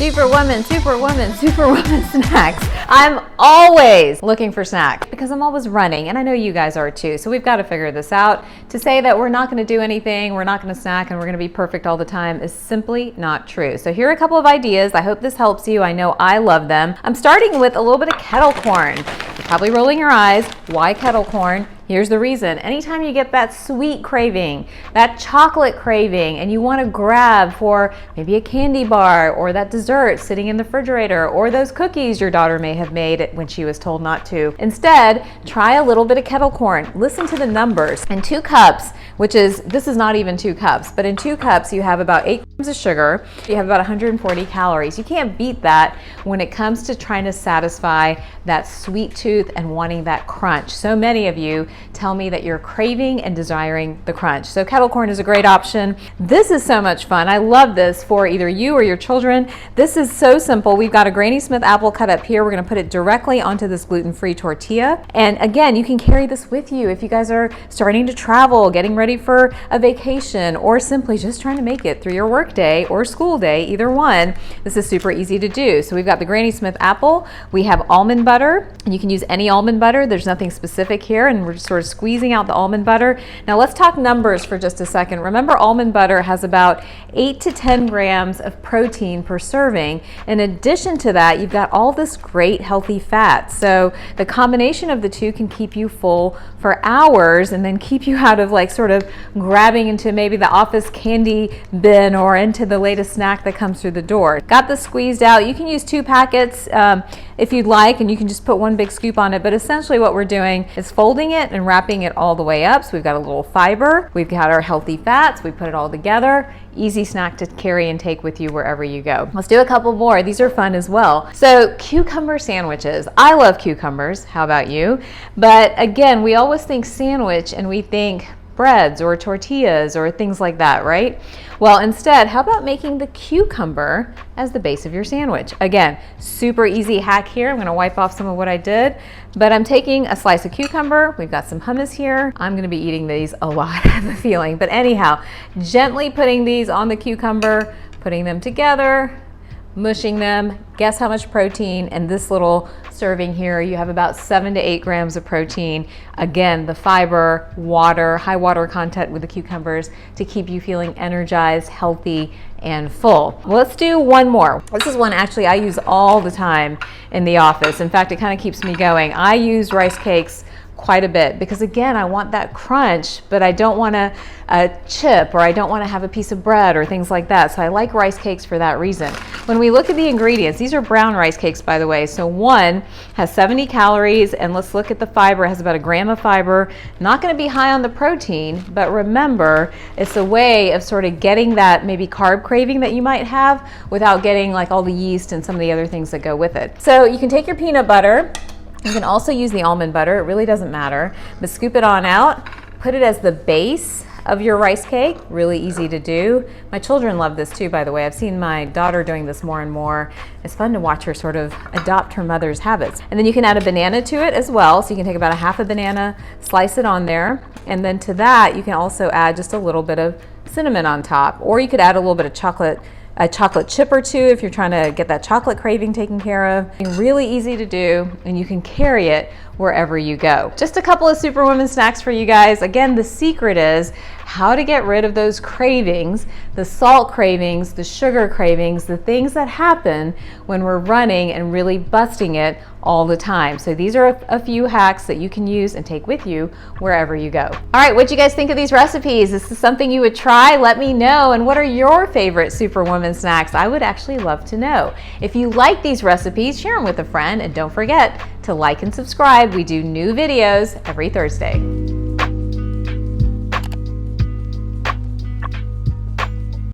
Superwoman, superwoman, superwoman snacks. I'm always looking for snacks because I'm always running, and I know you guys are too, so we've got to figure this out. To say that we're not going to do anything, we're not going to snack, and we're going to be perfect all the time is simply not true. So here are a couple of ideas. I hope this helps you. I know I love them. I'm starting with a little bit of kettle corn. You're probably rolling your eyes. Why kettle corn? Here's the reason. Anytime you get that sweet craving, that chocolate craving, and you want to grab for maybe a candy bar or that dessert sitting in the refrigerator or those cookies your daughter may have made when she was told not to. Instead, try a little bit of kettle corn. Listen to the numbers. In 2 cups, this is not even 2 cups, but in 2 cups you have about 8 grams of sugar. You have about 140 calories. You can't beat that when it comes to trying to satisfy that sweet tooth and wanting that crunch. So many of you tell me that you're craving and desiring the crunch. So kettle corn is a great option. This is so much fun. I love this for either you or your children. This is so simple. We've got a Granny Smith apple cut up here. We're going to put it directly onto this gluten-free tortilla. And again, you can carry this with you if you guys are starting to travel, getting ready for a vacation, or simply just trying to make it through your work day or school day, either one. This is super easy to do. So we've got the Granny Smith apple. We have almond butter, and you can use any almond butter. There's nothing specific here, and we're just sort of squeezing out the almond butter. Now let's talk numbers for just a second. Remember, almond butter has about 8 to 10 grams of protein per serving. In addition to that, you've got all this great healthy fat. So the combination of the two can keep you full for hours and then keep you out of like sort of grabbing into maybe the office candy bin or into the latest snack that comes through the door. Got this squeezed out. You can use 2 packets if you'd like, and you can just put 1 big scoop on it. But essentially what we're doing is folding it and wrapping it all the way up. So we've got a little fiber, we've got our healthy fats, we put it all together. Easy snack to carry and take with you wherever you go. Let's do a couple more. These are fun as well. So cucumber sandwiches. I love cucumbers. How about you? But again, we always think sandwich and we think breads or tortillas or things like that, right? Well, instead, how about making the cucumber as the base of your sandwich? Again, super easy hack here. I'm gonna wipe off some of what I did, but I'm taking a slice of cucumber. We've got some hummus here. I'm gonna be eating these a lot, I have a feeling. But anyhow, gently putting these on the cucumber, putting them together, mushing them. Guess how much protein in this little serving here? You have about 7 to 8 grams of protein. Again, the fiber, water, high water content with the cucumbers to keep you feeling energized, healthy, and full. Well, let's do one more. This is one actually I use all the time in the office. In fact, it kind of keeps me going. I use rice cakes quite a bit because again, I want that crunch, but I don't want a chip or I don't want to have a piece of bread or things like that. So I like rice cakes for that reason. When we look at the ingredients, these are brown rice cakes, by the way. So one has 70 calories, and let's look at the fiber. It has about 1 gram of fiber. Not going to be high on the protein, but remember, it's a way of sort of getting that maybe carb craving that you might have without getting like all the yeast and some of the other things that go with it. So you can take your peanut butter. You can also use the almond butter. It really doesn't matter, but scoop it on out. Put it as the base of your rice cake. Really easy to do. My children love this too, by the way. I've seen my daughter doing this more and more. It's fun to watch her sort of adopt her mother's habits. And then you can add a banana to it as well. So you can take about 1/2 banana, slice it on there. And then to that, you can also add just a little bit of cinnamon on top, or you could add a little bit of a chocolate chip or two if you're trying to get that chocolate craving taken care of. Really easy to do, and you can carry it wherever you go. Just a couple of Superwoman snacks for you guys. Again, the secret is how to get rid of those cravings, the salt cravings, the sugar cravings, the things that happen when we're running and really busting it all the time. So these are a few hacks that you can use and take with you wherever you go. All right, what do you guys think of these recipes? Is this something you would try? Let me know. And what are your favorite Superwoman snacks? I would actually love to know. If you like these recipes, share them with a friend, and don't forget to like and subscribe. We do new videos every Thursday.